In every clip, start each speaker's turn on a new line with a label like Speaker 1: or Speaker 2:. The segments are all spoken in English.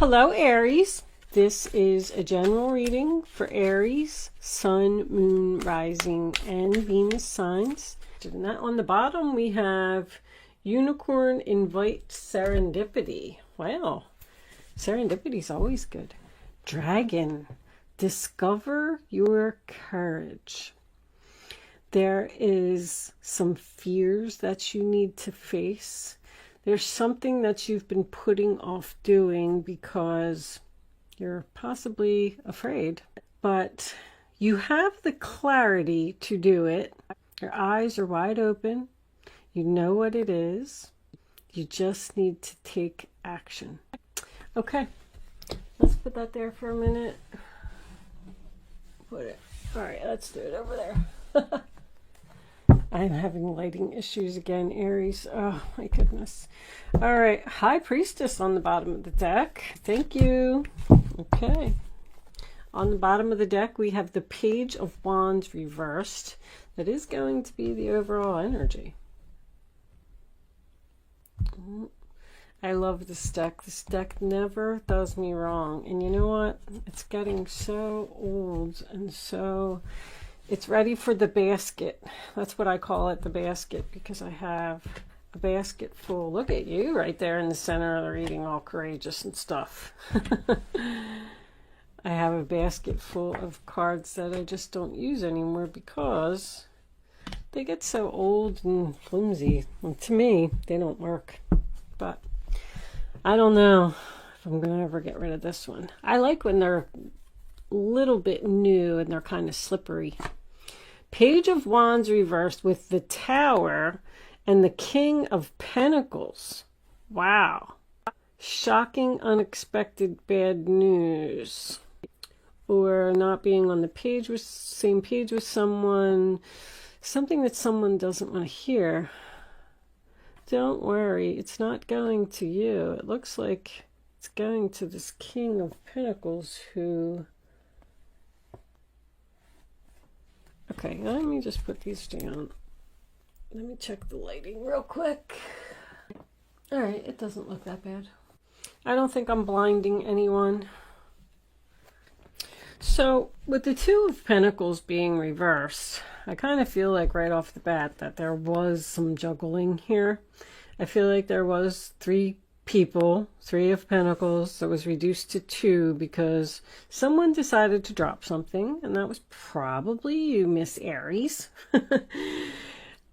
Speaker 1: Hello, Aries. This is a general reading for Aries, Sun, Moon, Rising, and Venus signs. And on the bottom, we have Unicorn Invite Serendipity. Wow, serendipity is always good. Dragon, discover your courage. There is some fears that you need to face. There's something that you've been putting off doing because you're possibly afraid, but you have the clarity to do it. Your eyes are wide open. You know what it is. You just need to take action. Okay, let's put that there for a minute. All right, let's do it over there. I'm having lighting issues again, Aries. Oh, my goodness. All right. High Priestess on the bottom of the deck. Thank you. Okay. On the bottom of the deck, we have the Page of Wands reversed. That is going to be the overall energy. I love this deck. This deck never does me wrong. And you know what? It's getting so old and so... It's ready for the basket. That's what I call it, the basket, because I have a basket full. Look at you right there in the center of the reading, all courageous and stuff. I have a basket full of cards that I just don't use anymore because they get so old and flimsy. And to me, they don't work. But I don't know if I'm going to ever get rid of this one. I like when they're a little bit new and they're kind of slippery. Page of Wands reversed with the Tower and the King of Pentacles. Wow. Shocking, unexpected bad news. Or not being on the page with same page with someone. Something that someone doesn't want to hear. Don't worry, it's not going to you. It looks like it's going to this King of Pentacles who... Okay, let me just put these down. Let me check the lighting real quick. All right, it doesn't look that bad. I don't think I'm blinding anyone. So, with the Two of Pentacles being reversed, I kind of feel like right off the bat that there was some juggling here. I feel like there was three people, Three of Pentacles, that was reduced to two because someone decided to drop something, and that was probably you, Miss Aries.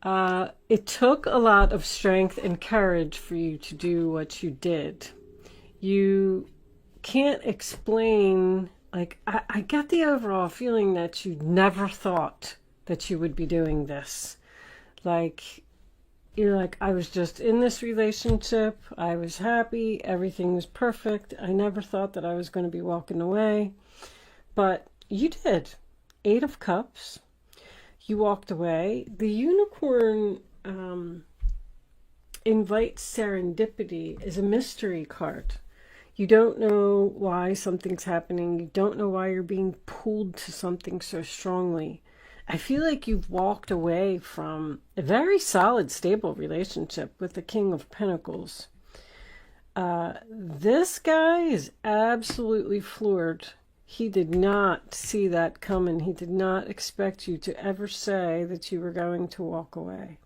Speaker 1: It took a lot of strength and courage for you to do what you did. You can't explain, like, I get the overall feeling that you never thought that you would be doing this. Like, you're like, I was just in this relationship. I was happy. Everything was perfect. I never thought that I was going to be walking away. But you did. Eight of Cups. You walked away. The Unicorn Invite Serendipity is a mystery card. You don't know why something's happening. You don't know why you're being pulled to something so strongly. I feel like you've walked away from a very solid, stable relationship with the King of Pentacles. This guy is absolutely floored. He did not see that coming. He did not expect you to ever say that you were going to walk away.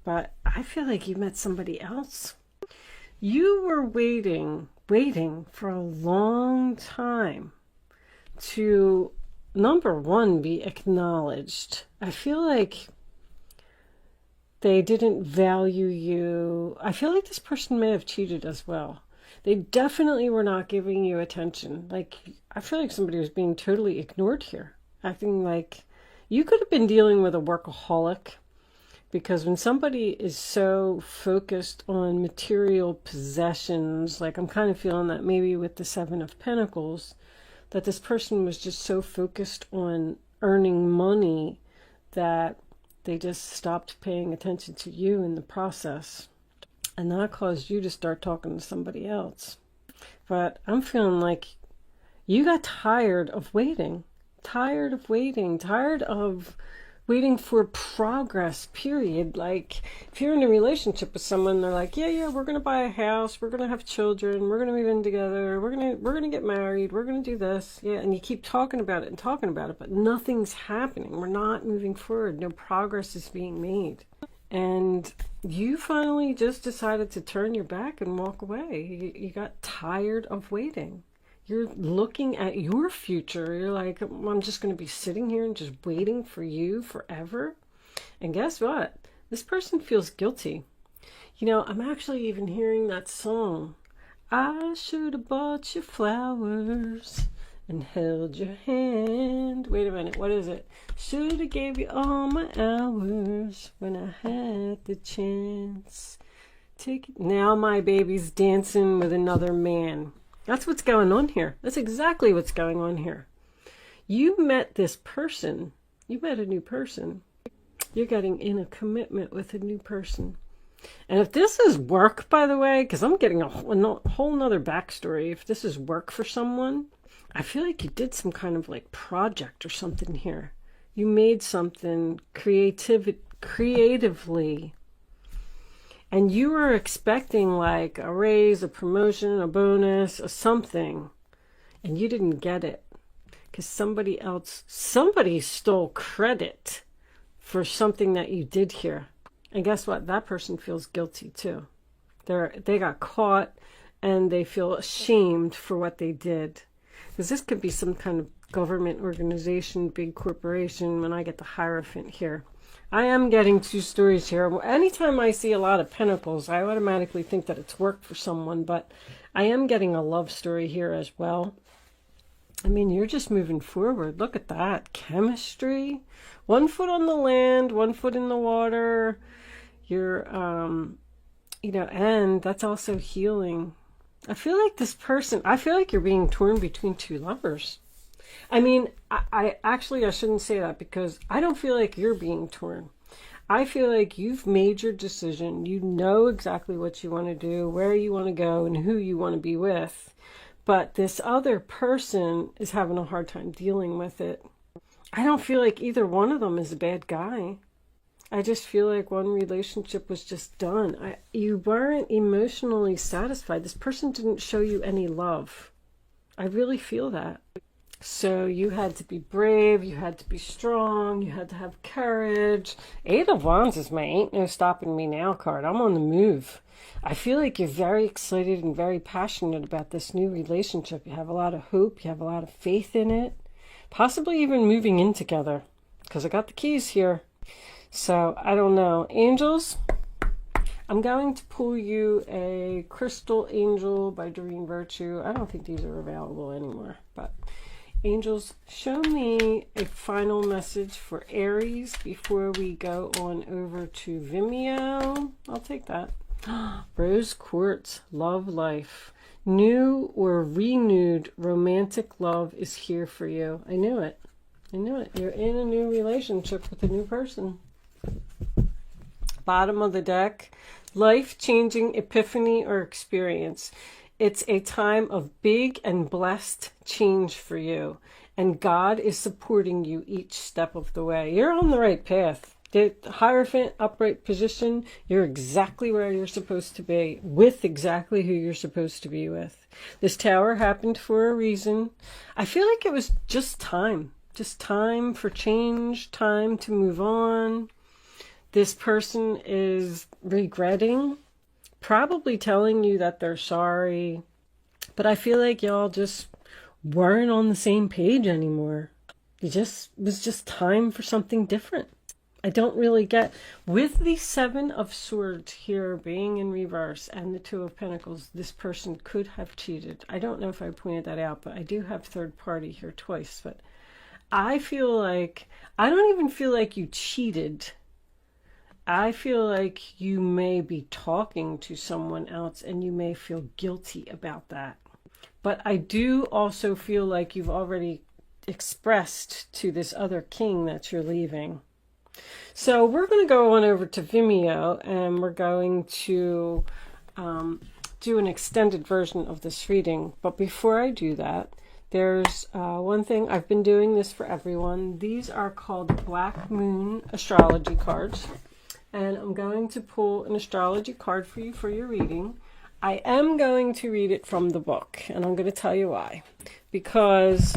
Speaker 1: But I feel like you met somebody else. You were waiting for a long time to... Number one, be acknowledged. I feel like they didn't value you. I feel like this person may have cheated as well. They definitely were not giving you attention. Like, I feel like somebody was being totally ignored here. Acting like you could have been dealing with a workaholic. Because when somebody is so focused on material possessions, like I'm kind of feeling that maybe with the Seven of Pentacles, that this person was just so focused on earning money that they just stopped paying attention to you in the process. And that caused you to start talking to somebody else. But I'm feeling like you got tired of waiting, tired of waiting for progress, period. Like, if you're in a relationship with someone, they're like, yeah, we're going to buy a house, we're going to have children, we're going to move in together, we're going to get married, we're going to do this. Yeah, and you keep talking about it, but nothing's happening. We're not moving forward. No progress is being made. And you finally just decided to turn your back and walk away. You got tired of waiting. You're looking at your future. You're like, I'm just going to be sitting here and just waiting for you forever. And guess what? This person feels guilty. You know, I'm actually even hearing that song. I should have bought you flowers and held your hand. Wait a minute, what is it? Should have gave you all my hours when I had the chance. Now my baby's dancing with another man. That's what's going on here. That's exactly what's going on here. You met this person. You met a new person. You're getting in a commitment with a new person. And if this is work, by the way, because I'm getting a whole nother backstory. If this is work for someone, I feel like you did some kind of like project or something here. You made something creatively. And you were expecting like a raise, a promotion, a bonus, or something. And you didn't get it. Because somebody stole credit for something that you did here. And guess what? That person feels guilty too. They got caught and they feel ashamed for what they did. Because this could be some kind of government organization, big corporation, when I get the Hierophant here. I am getting two stories here. Anytime I see a lot of pentacles, I automatically think that it's work for someone, but I am getting a love story here as well. I mean, you're just moving forward. Look at that. Chemistry. 1 foot on the land, 1 foot in the water. You're, you know, and that's also healing. I feel like you're being torn between two lovers. I mean, I shouldn't say that, because I don't feel like you're being torn. I feel like you've made your decision. You know exactly what you want to do, where you want to go, and who you want to be with. But this other person is having a hard time dealing with it. I don't feel like either one of them is a bad guy. I just feel like one relationship was just done. You weren't emotionally satisfied. This person didn't show you any love. I really feel that. So you had to be brave, you had to be strong, you had to have courage. 8 of Wands is my ain't no stopping me now card. I'm on the move. I feel like you're very excited and very passionate about this new relationship. You have a lot of hope, you have a lot of faith in it. Possibly even moving in together, because I got the keys here. So I don't know. Angels, I'm going to pull you a Crystal Angel by Doreen Virtue. I don't think these are available anymore, but angels, show me a final message for Aries before we go on over to Vimeo. I'll take that. Rose Quartz, love life. New or renewed romantic love is here for you. I knew it. I knew it. You're in a new relationship with a new person. Bottom of the deck, life-changing epiphany or experience. It's a time of big and blessed change for you, and God is supporting you each step of the way. You're on the right path. The Hierophant, upright position, you're exactly where you're supposed to be, with exactly who you're supposed to be with. This Tower happened for a reason. I feel like it was just time for change, time to move on. This person is regretting, probably telling you that they're sorry, but I feel like y'all just weren't on the same page anymore. It was just time for something different. I don't really get, with the 7 of Swords here being in reverse and the 2 of Pentacles, this person could have cheated. I don't know if I pointed that out, but I do have third party here twice. But I don't even feel like you cheated. I feel like you may be talking to someone else and you may feel guilty about that. But I do also feel like you've already expressed to this other king that you're leaving. So we're going to go on over to Vimeo and we're going to do an extended version of this reading. But before I do that, There's one thing, I've been doing this for everyone. These are called Black Moon astrology cards. And I'm going to pull an astrology card for you for your reading. I am going to read it from the book, and I'm going to tell you why. Because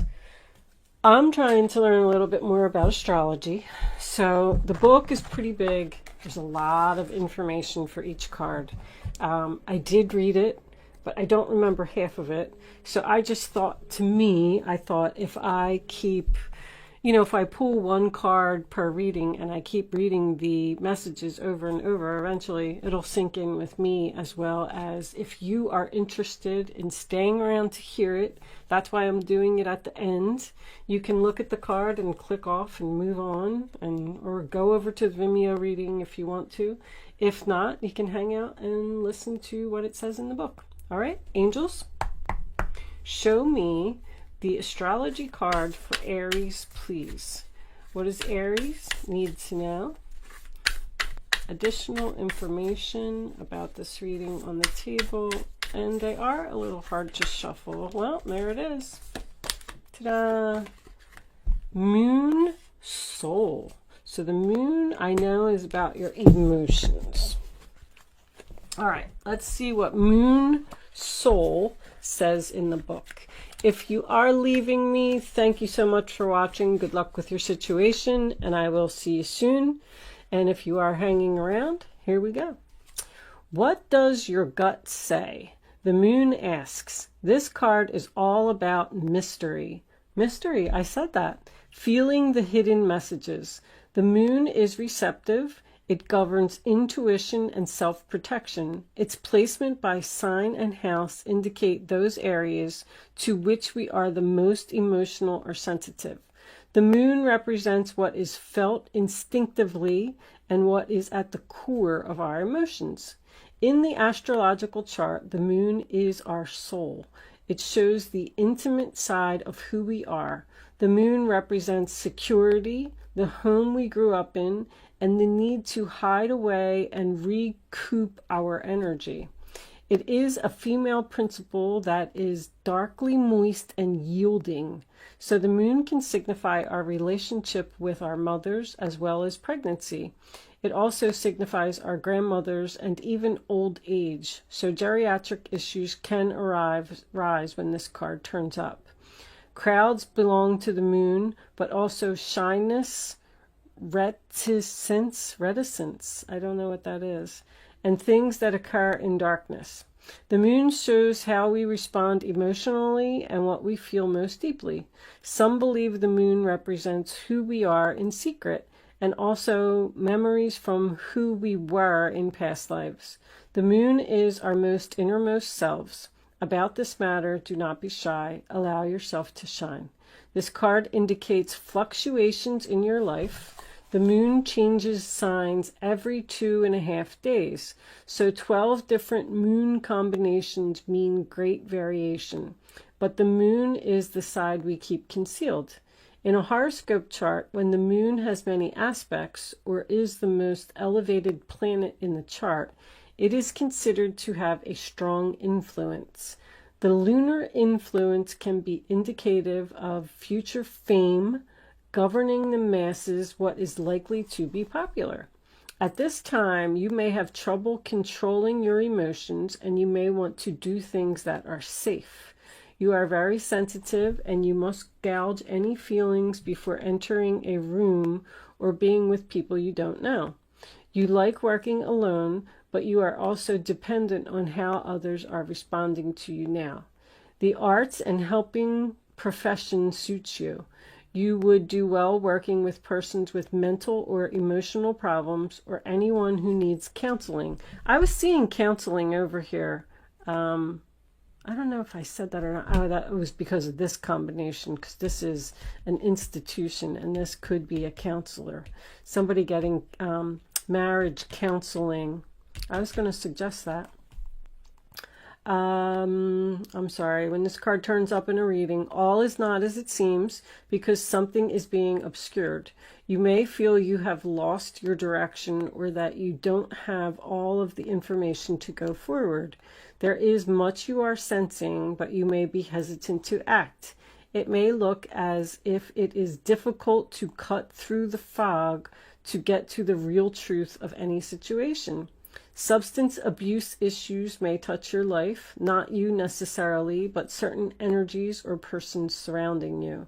Speaker 1: I'm trying to learn a little bit more about astrology. So the book is pretty big. There's a lot of information for each card. I did read it, but I don't remember half of it. So I just thought, I thought if I keep, if I pull one card per reading and I keep reading the messages over and over, eventually it'll sink in with me, as well as if you are interested in staying around to hear it. That's why I'm doing it at the end. You can look at the card and click off and move on, or go over to the Vimeo reading if you want to. If not, you can hang out and listen to what it says in the book. All right, angels, show me the astrology card for Aries, please. What does Aries need to know? Additional information about this reading on the table. And they are a little hard to shuffle. Well, there it is. Ta-da! Moon Soul. So the moon, I know, is about your emotions. All right, let's see what Moon Soul says in the book. If you are leaving me, thank you so much for watching. Good luck with your situation, and I will see you soon. And if you are hanging around, here we go. What does your gut say? The moon asks. This card is all about mystery. Mystery, I said that. Feeling the hidden messages. The moon is receptive. It governs intuition and self-protection. Its placement by sign and house indicate those areas to which we are the most emotional or sensitive. The moon represents what is felt instinctively and what is at the core of our emotions. In the astrological chart, the moon is our soul. It shows the intimate side of who we are. The moon represents security, the home we grew up in, and the need to hide away and recoup our energy. It is a female principle that is darkly moist and yielding. So the moon can signify our relationship with our mothers as well as pregnancy. It also signifies our grandmothers and even old age. So geriatric issues can rise when this card turns up. Crowds belong to the moon, but also shyness, reticence, I don't know what that is, and things that occur in darkness. The moon shows how we respond emotionally and what we feel most deeply. Some believe the moon represents who we are in secret, and also memories from who we were in past lives. The moon is our most innermost selves. About this matter, do not be shy. Allow yourself to shine. This card indicates fluctuations in your life. The moon changes signs every 2.5 days. So 12 different moon combinations mean great variation. But the moon is the side we keep concealed. In a horoscope chart, when the moon has many aspects or is the most elevated planet in the chart, it is considered to have a strong influence. The lunar influence can be indicative of future fame, governing the masses, what is likely to be popular. At this time, you may have trouble controlling your emotions, and you may want to do things that are safe. You are very sensitive, and you must gauge any feelings before entering a room or being with people you don't know. You like working alone, but you are also dependent on how others are responding to you now. The arts and helping profession suits you. You would do well working with persons with mental or emotional problems or anyone who needs counseling. I was seeing counseling over here. I don't know if I said that or not. Oh, that was because of this combination, because this is an institution and this could be a counselor. Somebody getting marriage counseling. I was going to suggest that. I'm sorry, when this card turns up in a reading, all is not as it seems because something is being obscured. You may feel you have lost your direction or that you don't have all of the information to go forward. There is much you are sensing, but you may be hesitant to act. It may look as if it is difficult to cut through the fog to get to the real truth of any situation. Substance abuse issues may touch your life, not you necessarily, but certain energies or persons surrounding you.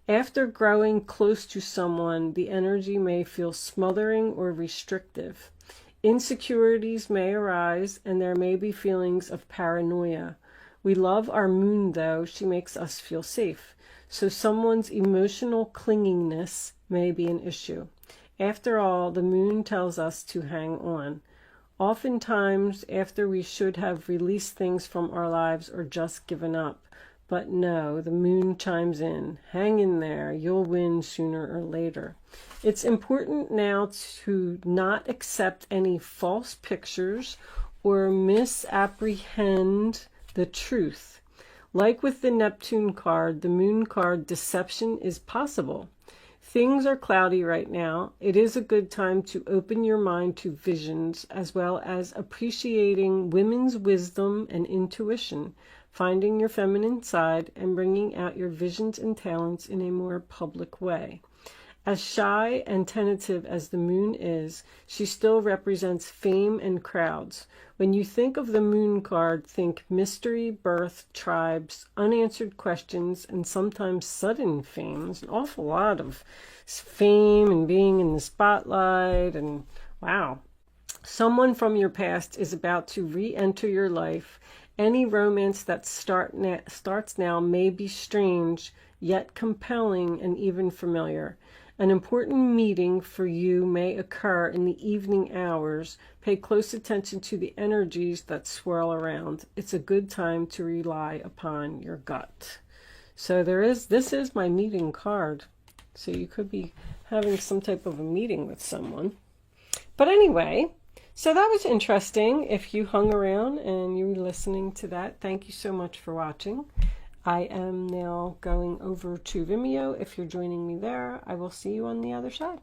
Speaker 1: After growing close to someone, the energy may feel smothering or restrictive. Insecurities may arise, and there may be feelings of paranoia. We love our moon, though. She makes us feel safe. So someone's emotional clinginess may be an issue. After all, the moon tells us to hang on. Oftentimes, after we should have released things from our lives or just given up. But no, the moon chimes in. Hang in there. You'll win sooner or later. It's important now to not accept any false pictures or misapprehend the truth. Like with the Neptune card, the moon card, deception is possible. Things are cloudy right now. It is a good time to open your mind to visions, as well as appreciating women's wisdom and intuition, finding your feminine side, and bringing out your visions and talents in a more public way. As shy and tentative as the moon is, she still represents fame and crowds. When you think of the moon card, think mystery, birth, tribes, unanswered questions, and sometimes sudden fame. There's an awful lot of fame and being in the spotlight, and wow. Someone from your past is about to re-enter your life. Any romance that starts now may be strange, yet compelling and even familiar. An important meeting for you may occur in the evening hours. Pay close attention to the energies that swirl around. It's a good time to rely upon your gut. So this is my meeting card. So you could be having some type of a meeting with someone. But anyway, so that was interesting. If you hung around and you were listening to that, thank you so much for watching. I am now going over to Vimeo. If you're joining me there, I will see you on the other side.